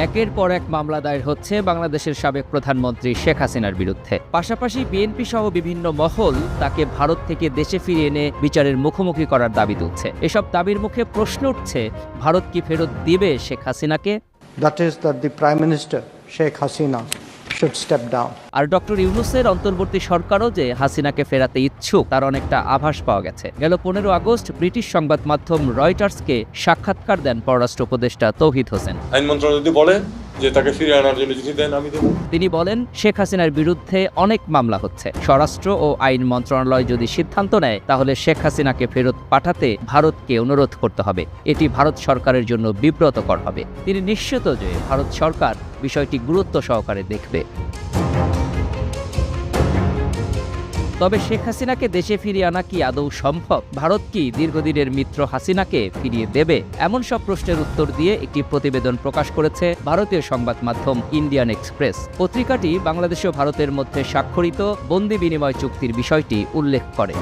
একের পর এক মামলা দায়ের হচ্ছে বাংলাদেশের সাবেক প্রধানমন্ত্রী শেখ হাসিনার বিরুদ্ধে। পাশাপাশি বিএনপি সহ বিভিন্ন মহল তাকে ভারত থেকে দেশে ফিরিয়ে এনে বিচারের মুখোমুখি করার দাবি তুলছে। এসব দাবির মুখে প্রশ্ন উঠছে, ভারত কি ফেরত দিবে শেখ হাসিনাকে? That is that the Prime Minister, Sheikh Hasina, should step down. আর ডক্টর ইউনূসের অন্তর্বর্তী সরকারও যে হাসিনাকে ফেরাতে ইচ্ছুক তার অনেকটা আভাস পাওয়া গেছে। গেল 15 আগস্ট ব্রিটিশ সংবাদ মাধ্যম রয়টার্সকে সাক্ষাৎকার দেন পররাষ্ট্র উপদেষ্টা তৌহিদ হোসেন। আইন মন্ত্রণালয় যদি বলে যে তাকে ফিরিয়ে আনার জন্য চিঠি দেন, আমি দেব। তিনি বলেন, শেখ হাসিনার বিরুদ্ধে অনেক মামলা হচ্ছে। স্বরাষ্ট্র ও আইন মন্ত্রণালয় যদি সিদ্ধান্ত নেয় তাহলে শেখ হাসিনাকে ফেরত পাঠাতে ভারতকে অনুরোধ করতে হবে। এটি ভারত সরকারের জন্য বিব্রতকর হবে। তিনি নিশ্চিত যে ভারত সরকার বিষয়টি গুরুত্ব সহকারে দেখবে। তবে শেখ হাসিনাকে দেশে ফিরিয়ে আনা কি আদৌ সম্ভব? ভারত কি দীর্ঘদিনের মিত্র হাসিনাকে ফিরিয়ে দেবে? এমন সব প্রশ্নের উত্তর দিয়ে একটি প্রতিবেদন প্রকাশ করেছে ভারতীয় সংবাদ মাধ্যম ইন্ডিয়ান এক্সপ্রেস। পত্রিকাটি বাংলাদেশ ও ভারতের মধ্যে স্বাক্ষরিত বন্দি বিনিময় চুক্তির বিষয়টি উল্লেখ করে।